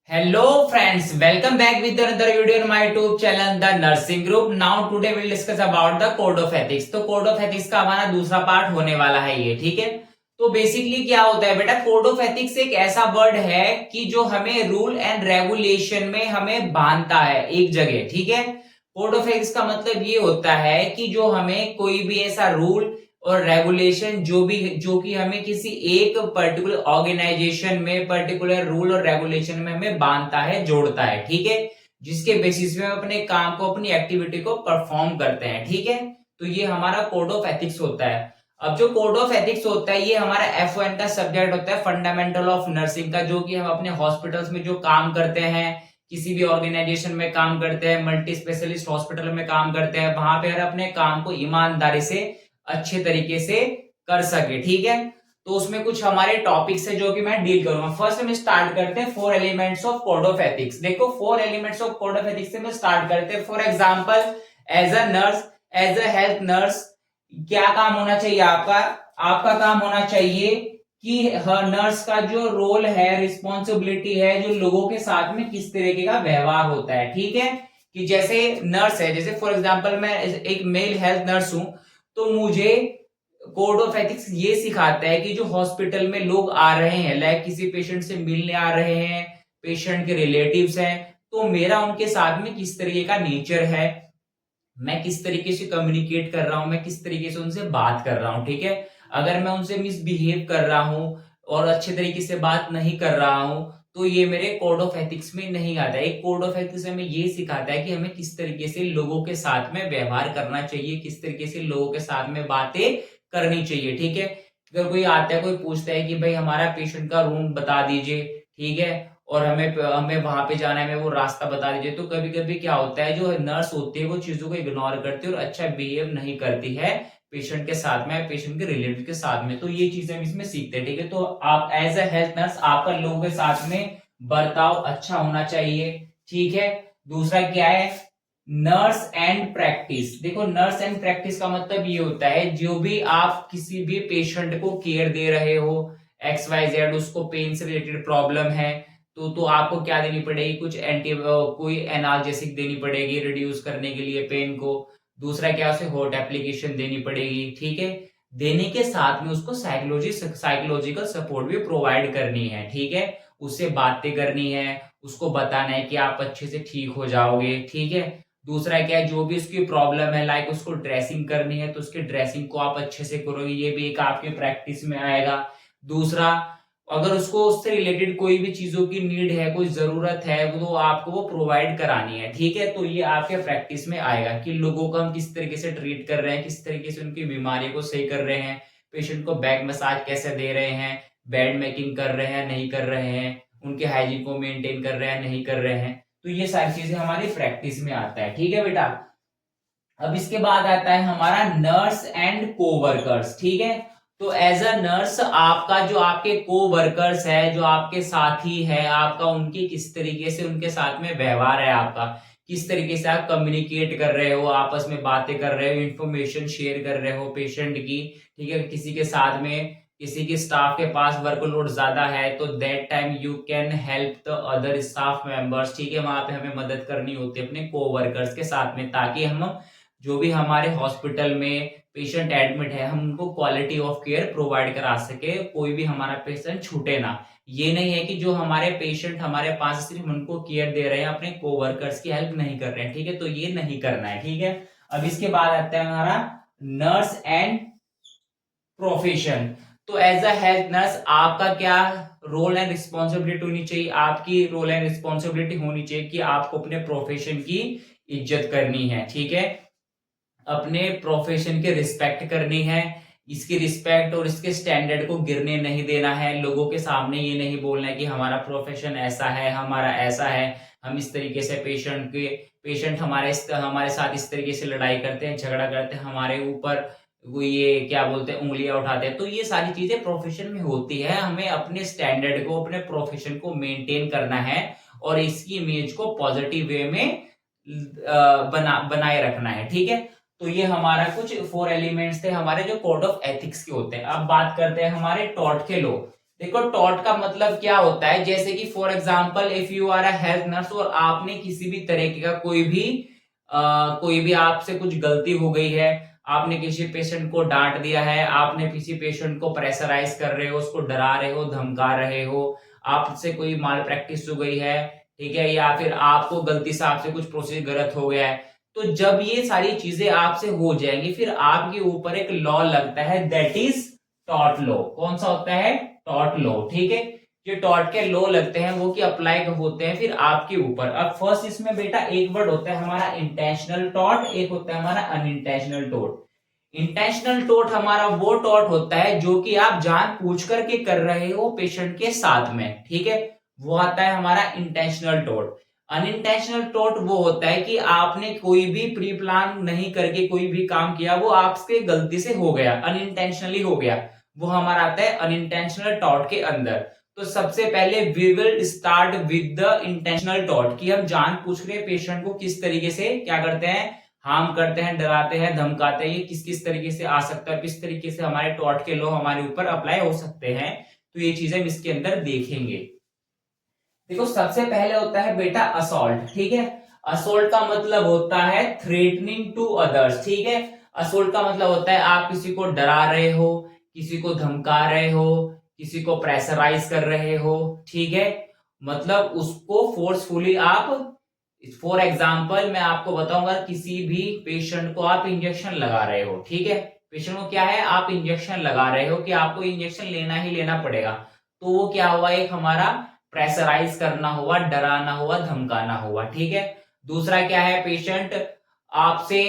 Hello friends, welcome back with another video in my YouTube channel The Nursing Group. Now today we'll discuss about the Code of Ethics. तो Code of Ethics का हमारा दूसरा part होने वाला है ये, ठीक है। तो बेसिकली क्या होता है बेटा, कोड ऑफ एथिक्स एक ऐसा वर्ड है कि जो हमें रूल एंड रेगुलेशन में हमें बांधता है एक जगह, ठीक है। कोड ऑफ एथिक्स का मतलब ये होता है कि जो हमें कोई भी ऐसा रूल और रेगुलेशन जो कि हमें किसी एक पर्टिकुलर ऑर्गेनाइजेशन में पर्टिकुलर रूल और रेगुलेशन में हमें बांधता है, जोड़ता है, ठीक है। जिसके बेसिस पे हम अपने काम को, अपनी एक्टिविटी को परफॉर्म करते हैं, ठीक है। तो ये हमारा कोड ऑफ एथिक्स होता है। अब जो कोड ऑफ एथिक्स होता है ये हमारा F1 का सब्जेक्ट होता है, फंडामेंटल ऑफ नर्सिंग का, जो कि हम अपने हॉस्पिटल्स में जो काम करते हैं, किसी भी ऑर्गेनाइजेशन में काम करते हैं, मल्टी स्पेशलिस्ट हॉस्पिटल में काम करते हैं, वहां पे हर अपने काम को ईमानदारी से अच्छे तरीके से कर सके, ठीक है। तो उसमें कुछ हमारे टॉपिक्स है जो कि मैं डील करूंगा। फर्स्ट हम स्टार्ट करते हैं 4 elements of code of ethics. देखो 4 elements of code of ethics से हम स्टार्ट करते हैं। For example, as a nurse, as a health nurse, क्या काम होना चाहिए आपका? आपका काम होना चाहिए कि नर्स का जो रोल है, रिस्पॉन्सिबिलिटी है, जो लोगों के साथ में किस तरीके का व्यवहार होता है, ठीक है। कि जैसे नर्स है, जैसे फॉर एग्जांपल मैं एक मेल हेल्थ नर्स हूं, तो मुझे कोड ऑफ एथिक्स ये सिखाता है कि जो हॉस्पिटल में लोग आ रहे हैं, लाइक किसी पेशेंट से मिलने आ रहे हैं, पेशेंट के रिलेटिव्स हैं, तो मेरा उनके साथ में किस तरीके का नेचर है, मैं किस तरीके से कम्युनिकेट कर रहा हूं, मैं किस तरीके से उनसे बात कर रहा हूं, ठीक है। अगर मैं उनसे मिसबिहेव कर रहा हूं और अच्छे तरीके से बात नहीं कर रहा हूं, तो ये मेरे कोड ऑफ एथिक्स में नहीं आता है। एक कोड ऑफ एथिक्स हमें ये सिखाता है कि हमें किस तरीके से लोगों के साथ में व्यवहार करना चाहिए, किस तरीके से लोगों के साथ में बातें करनी चाहिए, ठीक है। अगर कोई आता है, कोई पूछता है कि भाई हमारा पेशेंट का रूम बता दीजिए, ठीक है, और हमें हमें वहां पे जाना है, हमें वो रास्ता बता दीजिए, तो कभी कभी क्या होता है, जो नर्स होती है वो चीजों को इग्नोर करती है और अच्छा बिहेव नहीं करती है पेशेंट के साथ में, पेशेंट के रिलेटिव के साथ में। तो ये चीजें हम इसमें सीखते हैं, ठीक है। तो आप एज अ हेल्थ नर्स, आपका लोगों के साथ में बर्ताव अच्छा होना चाहिए, ठीक है। दूसरा क्या है, नर्स एंड प्रैक्टिस। देखो नर्स एंड प्रैक्टिस का मतलब ये होता है, जो भी आप किसी भी पेशेंट को केयर दे रहे हो, XYZ, उसको पेन से रिलेटेड प्रॉब्लम है, तो आपको क्या देनी पड़ेगी, कुछ कोई एनाल्जेसिक देनी पड़ेगी रिड्यूस करने के लिए पेन को। दूसरा क्या, उसे हॉट एप्लीकेशन देनी पड़ेगी, ठीक है। देने के साथ में उसको साइकोलॉजिकल सपोर्ट भी प्रोवाइड करनी है, ठीक है। उससे बातें करनी है, उसको बताना है कि आप अच्छे से ठीक हो जाओगे, ठीक है। दूसरा क्या है, जो भी उसकी प्रॉब्लम है, लाइक उसको ड्रेसिंग करनी है, तो उसके ड्रेसिंग को आप अच्छे से करोगे, ये भी एक आपके प्रैक्टिस में आएगा। दूसरा, अगर उसको उससे रिलेटेड कोई भी चीजों की नीड है, कोई जरूरत है, तो आपको वो प्रोवाइड करानी है, ठीक है। तो ये आपके प्रैक्टिस में आएगा कि लोगों को हम किस तरीके से ट्रीट कर रहे हैं, किस तरीके से उनकी बीमारी को सही कर रहे हैं, पेशेंट को बैक मसाज कैसे दे रहे हैं, बेड मेकिंग कर रहे हैं नहीं कर रहे हैं, उनके हाइजीन को मेंटेन कर रहे हैं नहीं कर रहे हैं। तो ये सारी चीजें हमारी प्रैक्टिस में आता है, ठीक है बेटा। अब इसके बाद आता है हमारा नर्स एंड कोवर्कर्स, ठीक है। तो एज अ नर्स, आपका जो आपके कोवर्कर्स है, जो आपके साथी है आपका, उनकी किस तरीके से उनके साथ में व्यवहार है आपका, किस तरीके से आप कम्युनिकेट कर रहे हो, आपस में बातें कर रहे हो, इंफॉर्मेशन शेयर कर रहे हो पेशेंट की, ठीक है। किसी के साथ में, किसी के स्टाफ के पास वर्कलोड ज्यादा है, तो that time you can help the other staff members, ठीक है। वहां पे हमें मदद करनी होती है अपने कोवर्कर्स के साथ में, ताकि हम जो भी हमारे हॉस्पिटल में पेशेंट एडमिट है, हम उनको क्वालिटी ऑफ केयर प्रोवाइड करा सके, कोई भी हमारा पेशेंट छूटे ना। ये नहीं है कि जो हमारे पेशेंट हमारे पास सिर्फ उनको केयर दे रहे हैं, अपने कोवर्कर्स की हेल्प नहीं कर रहे हैं, ठीक है। तो ये नहीं करना है, ठीक है। अब इसके बाद आता है हमारा नर्स एंड प्रोफेशन। तो एज अ हेल्थ नर्स, आपका क्या रोल एंड रिस्पॉन्सिबिलिटी होनी चाहिए, आपकी रोल एंड रिस्पॉन्सिबिलिटी होनी चाहिए कि आपको अपने प्रोफेशन की इज्जत करनी है, ठीक है। अपने प्रोफेशन के रिस्पेक्ट करनी है, इसकी रिस्पेक्ट और इसके स्टैंडर्ड को गिरने नहीं देना है। लोगों के सामने ये नहीं बोलना है कि हमारा प्रोफेशन ऐसा है, हमारा ऐसा है, हम इस तरीके से पेशेंट हमारे साथ इस तरीके से लड़ाई करते हैं, झगड़ा करते हैं, हमारे ऊपर वो ये क्या बोलते हैं, उंगलियां उठाते हैं। तो ये सारी चीजें प्रोफेशन में होती है, हमें अपने स्टैंडर्ड को, अपने प्रोफेशन को मेंटेन करना है और इसकी इमेज को पॉजिटिव वे में बनाए रखना है, ठीक है। तो ये हमारा कुछ 4 एलिमेंट्स थे हमारे जो कोड ऑफ एथिक्स के होते हैं। अब बात करते हैं हमारे टॉट के लो। देखो टॉट का मतलब क्या होता है, जैसे कि for example if you are a health nurse और आपने किसी भी तरीके का कोई भी आपसे कुछ गलती हो गई है, आपने किसी पेशेंट को डांट दिया है, आपने किसी पेशेंट को प्रेशराइज कर रहे हो, उसको डरा रहे हो, धमका रहे हो, आपसे कोई माल प्रैक्टिस हो गई है, ठीक है, या फिर आपको गलती से आपसे कुछ प्रोसीजर गलत हो गया है, तो जब ये सारी चीजें आपसे हो जाएंगी फिर आपके ऊपर एक लॉ लगता है, दैट इज टॉट लॉ। कौन सा होता है? टॉट लॉ, ठीक है। जो टॉट के लॉ लगते हैं वो की अप्लाई होते हैं फिर आपके ऊपर। अब फर्स्ट इसमें बेटा एक वर्ड होता है हमारा इंटेंशनल टॉट, एक होता है हमारा अनइंटेंशनल टॉट। इंटेंशनल टॉट हमारा वो टॉट होता है जो कि आप जान पूछ करके कर रहे हो पेशेंट के साथ में, ठीक है, वो आता है हमारा इंटेंशनल टॉट। अनइंटेंशनल टॉट वो होता है कि आपने कोई भी प्री प्लान नहीं करके कोई भी काम किया, वो आपसे गलती से हो गया, अनइंटेंशनली हो गया, वो हमारा आता है अनइंटेंशनल टॉट के अंदर। तो सबसे पहले we will start with the intentional thought, कि हम जान पूछ के पेशेंट को किस तरीके से क्या करते हैं, हार्म करते हैं, डराते हैं, धमकाते हैं, ये किस किस तरीके से आ सकता है, किस तरीके से हमारे टॉट के लॉ हमारे ऊपर अप्लाई हो सकते हैं। तो ये चीजें हम इसके अंदर देखेंगे। देखो सबसे पहले होता है बेटा असॉल्ट, ठीक है। असोल्ट का मतलब होता है थ्रेटनिंग टू अदर्स, ठीक है। असोल्ट का मतलब होता है आप किसी को डरा रहे हो, किसी को धमका रहे हो, किसी को प्रेशराइज कर रहे हो, ठीक है, मतलब उसको फोर्सफुली आप, फॉर एग्जाम्पल मैं आपको बताऊंगा, किसी भी पेशेंट को आप इंजेक्शन लगा रहे हो, ठीक है, पेशेंट को क्या है आप इंजेक्शन लगा रहे हो कि आपको इंजेक्शन लेना ही लेना पड़ेगा, तो वो क्या हुआ, एक हमारा प्रेशराइज करना हुआ, डराना हुआ, धमकाना हुआ, ठीक है। दूसरा क्या है, पेशेंट आपसे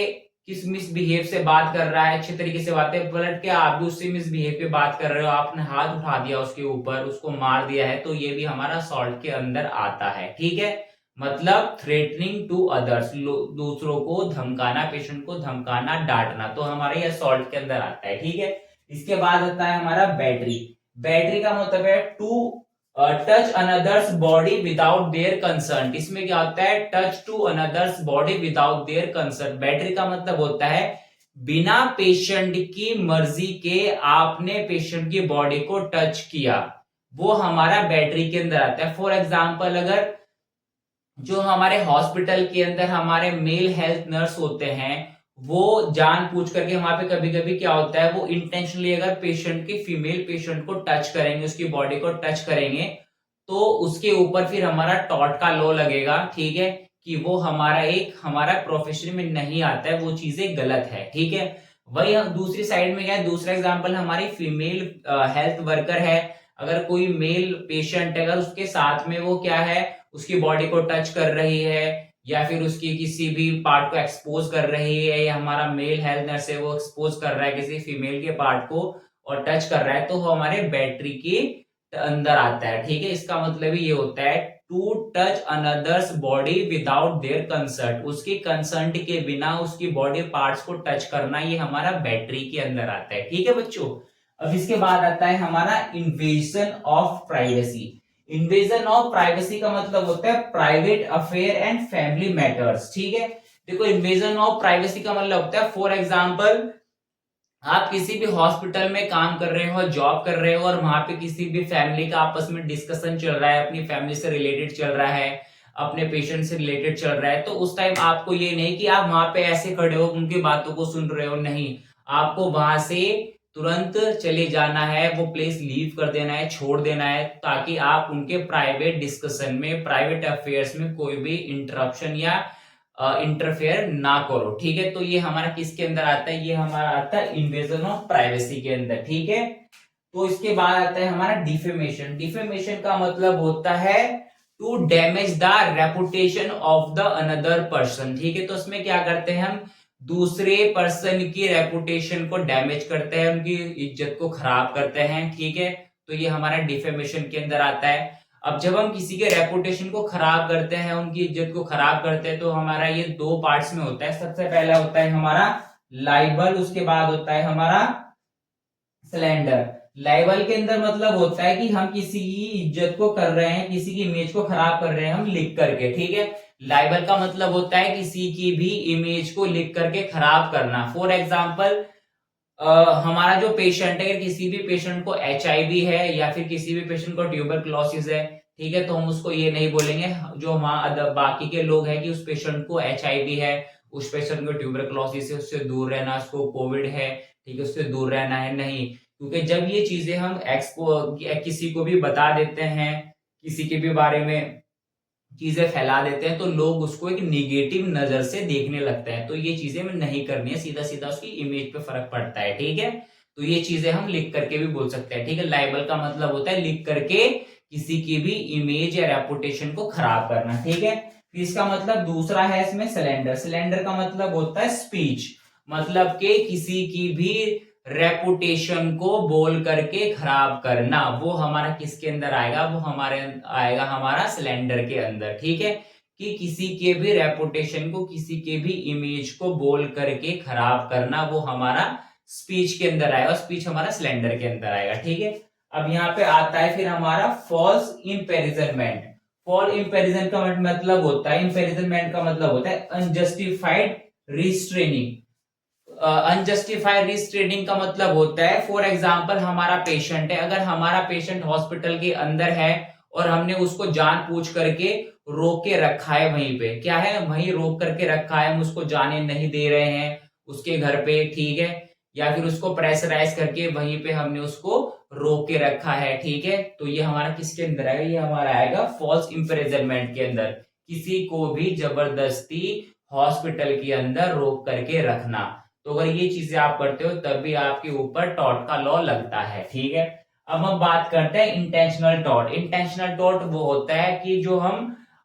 किस मिसबिहेव से बात कर रहा है, अच्छे तरीके से बातें पलट के आप भी उससे मिसबिहेव पे बात कर रहे हो, आपने हाथ उठा दिया उसके ऊपर, उसको मार दिया है, तो ये भी हमारा सॉल्ट के अंदर आता है, ठीक है। मतलब थ्रेटनिंग टू अदर्स, दूसरों को धमकाना, पेशेंट को धमकाना, डांटना, तो हमारे ये सॉल्ट के अंदर आता है, ठीक है। इसके बाद आता है हमारा बैटरी। बैटरी का मतलब है to touch another's body without their concern. इसमें क्या होता है, touch to another's body without their concern. Battery का मतलब होता है बिना पेशेंट की मर्जी के आपने पेशेंट की बॉडी को टच किया, वो हमारा बैटरी के अंदर आता है। फॉर एग्जाम्पल अगर जो हमारे हॉस्पिटल के अंदर हमारे मेल हेल्थ नर्स होते हैं, वो जान पूछ करके वहां पे कभी कभी क्या होता है, वो इंटेंशनली अगर पेशेंट की फीमेल पेशेंट को टच करेंगे, उसकी बॉडी को टच करेंगे, तो उसके ऊपर फिर हमारा टॉट का लॉ लगेगा, ठीक है, कि वो हमारा प्रोफेशन में नहीं आता है, वो चीजें गलत है, ठीक है। वही दूसरी साइड में क्या है, दूसरा एग्जाम्पल हमारी फीमेल हेल्थ वर्कर है, अगर कोई मेल पेशेंट है, अगर उसके साथ में वो क्या है, उसकी बॉडी को टच कर रही है, या फिर उसकी किसी भी पार्ट को एक्सपोज कर रही है, या हमारा मेल हेल्थ नर्स है वो एक्सपोज कर रहा है किसी फीमेल के पार्ट को और टच कर रहा है, तो वो हमारे बैटरी के अंदर आता है, ठीक है। इसका मतलब ये होता है to touch another's body without their consent, उसके कंसर्ट के बिना उसकी बॉडी पार्ट्स को टच करना, ये हमारा बैटरी के अंदर आता है, ठीक है बच्चों। अब इसके बाद आता है हमारा invasion of privacy. Invasion of privacy का मतलब होता है private affair and family matters, ठीक है। देखो इन्वेजन ऑफ प्राइवेसी का मतलब होता है, फॉर एग्जांपल आप किसी भी हॉस्पिटल में काम कर रहे हो, जॉब कर रहे हो, और वहां पे किसी भी फैमिली का आपस में डिस्कशन चल रहा है, अपनी फैमिली से रिलेटेड चल रहा है, अपने पेशेंट से रिलेटेड चल रहा है, तो उस टाइम आपको ये नहीं कि आप वहां पे ऐसे खड़े हो उनकी बातों को सुन रहे हो, नहीं, आपको वहां से तुरंत चले जाना है, वो प्लेस लीव कर देना है, छोड़ देना है, ताकि आप उनके प्राइवेट डिस्कशन में, प्राइवेट अफेयर्स में कोई भी इंटरप्शन या इंटरफेयर ना करो, ठीक है। तो ये हमारा किसके अंदर आता है, ये हमारा आता है इन्वेजन ऑफ प्राइवेसी के अंदर, ठीक है। तो इसके बाद आता है हमारा डिफेमेशन। डिफेमेशन का मतलब होता है to damage the reputation of the another person, ठीक है। तो इसमें क्या करते हैं, हम दूसरे पर्सन की रेपुटेशन को डैमेज करते हैं, उनकी इज्जत को खराब करते हैं, ठीक है। तो ये हमारा डिफेमेशन के अंदर आता है। अब जब हम किसी के रेपुटेशन को खराब करते हैं, उनकी इज्जत को खराब करते हैं, तो हमारा ये दो पार्ट्स में होता है। सबसे पहला होता है हमारा लाइबल, उसके बाद होता है हमारा स्लैंडर। लाइबल के अंदर मतलब होता है कि हम किसी की इज्जत को कर रहे हैं, किसी की इमेज को खराब कर रहे हैं हम लिख करके, ठीक है। लाइबल का मतलब होता है किसी की भी इमेज को लिख करके खराब करना। फॉर एग्जाम्पल हमारा जो पेशेंट है, किसी भी पेशेंट को HIV है या फिर किसी भी पेशेंट को ट्यूबरक्लोसिस है, ठीक है, तो हम उसको ये नहीं बोलेंगे जो हमारा बाकी के लोग हैं कि उस पेशेंट को HIV है, उस पेशेंट को ट्यूबरक्लोसिस है, उससे दूर रहना, उसको कोविड है, ठीक है, उससे दूर रहना है, नहीं। क्योंकि जब ये चीजें हम किसी को भी बता देते हैं, किसी के भी बारे में चीजें फैला देते हैं, तो लोग उसको एक निगेटिव नजर से देखने लगते हैं। तो ये चीजें हमें नहीं करनी है, सीधा सीधा उसकी इमेज पे फर्क पड़ता है, ठीक है। तो ये चीजें हम लिख करके भी बोल सकते हैं, ठीक है। लाइबल का मतलब होता है लिख करके किसी की भी इमेज या रेपुटेशन को खराब करना, ठीक है। फिर इसका मतलब दूसरा है इसमें सिलेंडर। सिलेंडर का मतलब होता है स्पीच, मतलब के किसी की भी रेपुटेशन को बोल करके खराब करना, वो हमारा किसके अंदर आएगा, वो हमारे आएगा हमारा सिलेंडर के अंदर, ठीक है। कि किसी के भी रेपुटेशन को, किसी के भी इमेज को बोल करके खराब करना, वो हमारा स्पीच के अंदर आएगा, स्पीच हमारा सिलेंडर के अंदर आएगा, ठीक है। अब यहाँ पे आता है फिर हमारा फॉल्स इम्पेरिजनमेंट। फॉल्स इम्पेरिजन का मतलब होता है, इम्पेरिजनमेंट का मतलब होता है अनजस्टिफाइड रिस्ट्रेनिंग। अनजस्टिफाइड रिस्ट्रेनिंग का मतलब होता है, फॉर एग्जाम्पल हमारा पेशेंट है, अगर हमारा पेशेंट हॉस्पिटल के अंदर है और हमने उसको जानबूझ करके रोक के रखा है, वहीं पे क्या है, वहीं रोक करके रखा है, हम उसको जाने नहीं दे रहे हैं उसके घर पे, ठीक है, या फिर उसको प्रेशराइज करके वहीं पे हमने उसको रोक के रखा है, ठीक है। तो ये हमारा किसके अंदर आएगा, ये हमारा आएगा फॉल्स इम्प्रिजनमेंट के अंदर। किसी को भी जबरदस्ती हॉस्पिटल के अंदर रोक करके रखना, तो अगर ये चीजें आप करते हो तब भी आपके ऊपर टॉर्ट का लॉ लगता है, ठीक है। अब हम बात करते हैं इंटेंशनल टॉर्ट। इंटेंशनल टॉर्ट वो होता है कि जो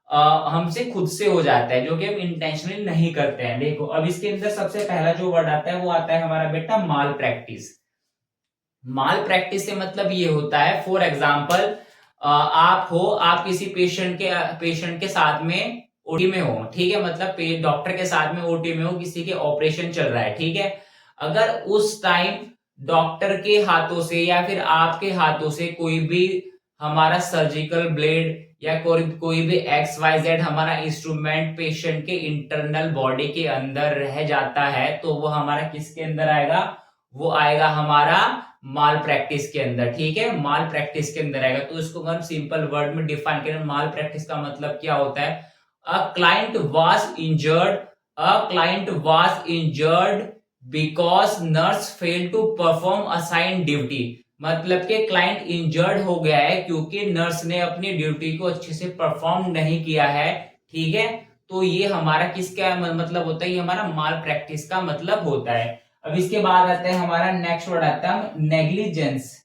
हमसे खुद से हो जाता है, जो कि हम इंटेंशनली नहीं करते हैं। देखो अब इसके अंदर सबसे पहला जो वर्ड आता है वो आता है हमारा बेटा माल प्रैक्टिस। माल प्रैक्टिस से मतलब ये होता है, फॉर एग्जाम्पल आप किसी पेशेंट के साथ में ओटी में हो, ठीक है, मतलब डॉक्टर के साथ में ओटी में हो, किसी के ऑपरेशन चल रहा है, ठीक है। अगर उस टाइम डॉक्टर के हाथों से या फिर आपके हाथों से कोई भी हमारा सर्जिकल ब्लेड या कोई भी XYZ हमारा इंस्ट्रूमेंट पेशेंट के इंटरनल बॉडी के अंदर रह जाता है, तो वो हमारा किसके अंदर आएगा, वो आएगा हमारा माल प्रैक्टिस के अंदर, ठीक है, माल प्रैक्टिस के अंदर आएगा। तो इसको हम सिंपल वर्ड में डिफाइन करें, माल प्रैक्टिस का मतलब क्या होता है, a client was injured, a client was injured because nurse fail to perform assign duty. मतलब कि क्लाइंट इंजर्ड हो गया है क्योंकि नर्स ने अपनी ड्यूटी को अच्छे से परफॉर्म नहीं किया है, ठीक है। तो ये हमारा किसका मतलब होता है, ये हमारा माल प्रैक्टिस का मतलब होता है। अब इसके बाद आता है हमारा नेक्स्ट वर्ड आता है नेग्लिजेंस।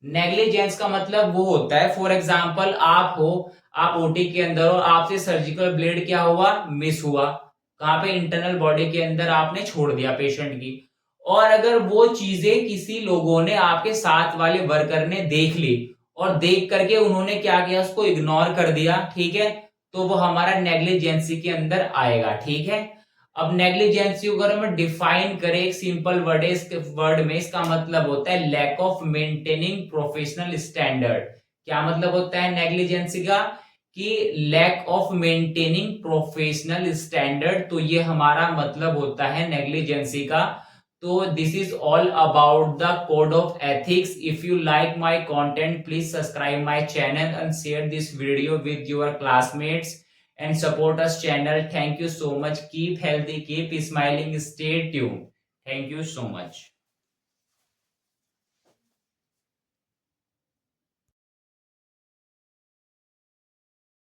नेग्लिजेंस का मतलब वो होता है, फॉर एग्जाम्पल आप ओटी के अंदर हो, आपसे सर्जिकल ब्लेड क्या हुआ, मिस हुआ, कहां पे, इंटरनल बॉडी के अंदर आपने छोड़ दिया पेशेंट की, और अगर वो चीजें किसी लोगों ने, आपके साथ वाले वर्कर ने देख ली और देख करके उन्होंने क्या किया, उसको इग्नोर कर दिया, ठीक है, तो वो हमारा नेग्लिजेंसी के अंदर आएगा, ठीक है। अब नेग्लिजेंसी अगर हम डिफाइन करें एक सिंपल वर्ड है, इसके वर्ड में इसका मतलब होता है lack of maintaining professional standard. क्या मतलब होता है नेग्लिजेंसी का, कि lack of maintaining professional standard, तो ये हमारा मतलब होता है नेग्लिजेंसी का। तो this is all about the code of ethics. If you like my content please subscribe my channel and share this video with your classmates and support us channel. Thank you so much. Keep healthy, keep smiling, stay tuned. Thank you so much.